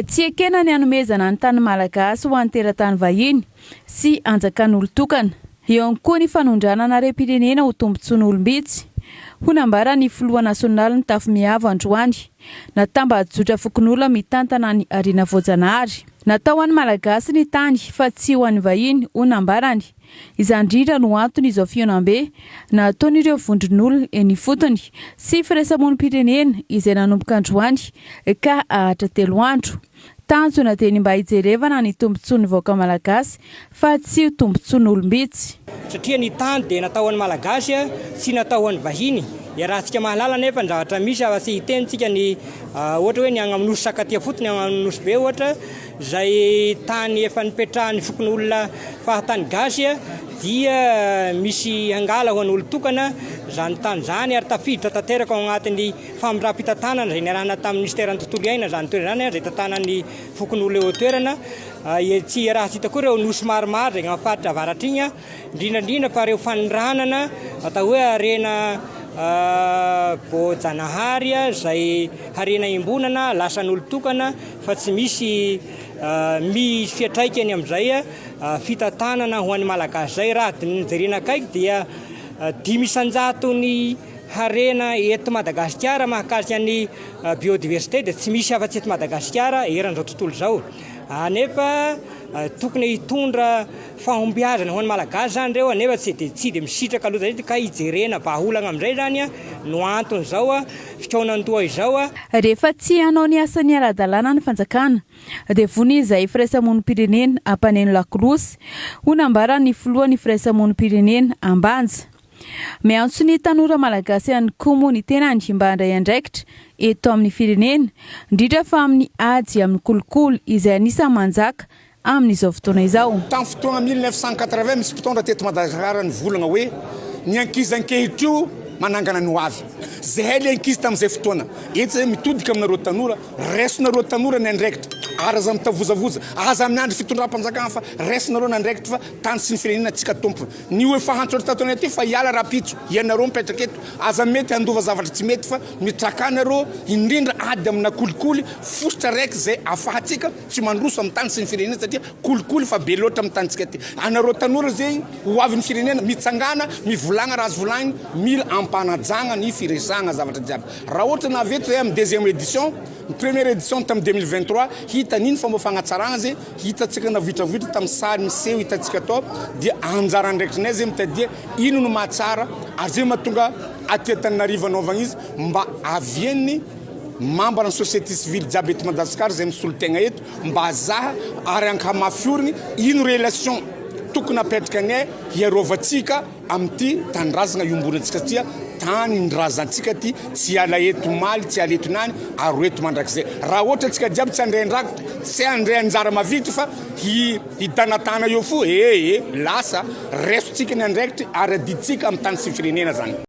Tsy ekena ny hanomezana ny tany Malagasy ho an'ny teratany vahiny sy anjakan'olo tokana. Eo ihany koa ny fanondrana ny arem-pirenena ho tombontsony olom-bitsy. Honambara ny filoha nasionaly ny TAFO MIHAAVO Andry natamba adjotra fokon'olona amin'ny tantanan'ny arena voajanahary. Natao an'ny Malagasy ny tany fa tsy ho an'ny vahiny honambarany. Izany indrindra no antony izao fionambe nataon'ireo vondron'olona eny ifotony sy firenena izay nanomboka androany ka ahatra 3 andro. Tanjona dia ny mba hijerevana ny tombontsoan'ny vahoaka malagasy fa tsy ho tombontsoan'ny olom-bitsy. Satria ny tany dia natao an'ny malagasy sy natao an'ny vahiny. Rahantsika mahalala nefa ny zavatra misy sy hitentsika ny ohatra hoe ny agnamonosy sakatia fotony agnamonosy be ohatra izay tany efa nipetrahan'ny fokon'olona fahatany gasy dia misy hangala ho an'olo tokana zany tany zany ary tafiditra tanteraka ao agnatin'ny famindram-pitantanana izay niarahana tamin'ny ministeran'ny tontolo iaina zany toerana zany izay tantanan'ny fokon'olona eo toerana. Tsy raha tsy hita koa ireo nosy maromaro izay agnafaritra avaratra igny indrindrandrindra fa ireo faniranana atao hoe arena voajanahary izay harena imbonana lasan'olo tokana fa tsy misy fiatraikany amin'izay fitantanana ho an'ny malagasy zay. Raha nijerena akaiky dia 500 ny harena eto Madagasikara mahakasika ny biodiversité dia tsy misy afa-tsy eto Madagasikara eran'izao tontolo izao. Nefa tokony hitondra fahombiazana ho an'ny malagasy zany ireo nefa tsy dia misitraka aloha zay ka hijerena vahaolana amin'izay zany no antony izao fikaonantoa izao. Rehefa tsy hanao ny asan'ny ara-dalàna ny fanjakana dia vony izay firenena ampaneno lakolosy honambara ny filohan'ny firenena ambanja. Miantso ny tanora malagasy ihany koa moa ny tenany mba handray andraikitra eto amin'ny firenena indrindra fa amin'ny ady amin'ny kolokolo izay anisany manjaka amin'izao fotoana izao. Tamin'ny fotoana 1980 misy mpitondra teto Madagasikara nivolagna hoe ny ankizy ankehitriny io manangana ny hoavy. Zahay le ankizy tamin'izay fotoana eto zay mitodika aminareo tanora raisonareo tanora ny andraikitra ary aza mitavozavoza aza amin'ny andro fitondram-panjakana fa raisonareo ny andraikitra fa tany sy ny firenena antsika tompo. Ny hoe fahantsotro tatona aty fa hiala rapitso ianareo mipetraka eto aza mety handova zavatra tsy mety fa mitrakanareo indrindra ady amina kolikoly fototra raiky zay afahantsika tsy mandroso amin'ny tany sy ny firenena satria kolikoly fa be loatra amin'ny tanyntsika aty. Anareo tanora zay hoavin'ny firenena mitsangana mivolagna raha azo volagnina mila ampanajagna ny firesagna zavatra jiaby. Raha ohatra naveto zay amin'ny deuxième édition, première édition tamin'ny 2023 hita nino fomba fagnatsaragna zay hitatsika navitravitra tamin'ny sary miseho hitatsika atao dia anjara ndraikitrinay zay mitadia ino no mahatsara ary zay mahatonga aty Antananarivo anaovagna izy mba avien'ny membre ny société civile jiaby eto Madagascar zay misolo-tegna eto mba azaha ary ankamafiorigny ino relation tokony apetrakanay hiarovantsika amin'ity tanindrazana iomborantsika satria tany ndrazantsika ty tsy ala eto maly tsy ala eto nany ary eto mandrakizay. Raha ohatra antsika jiaby tsy andray andrako tsy andray anjara mavity fa hitanatana eo fo lasa raisontsika ny andraikitra ary aditsika amin'ny tany sy firenena zany.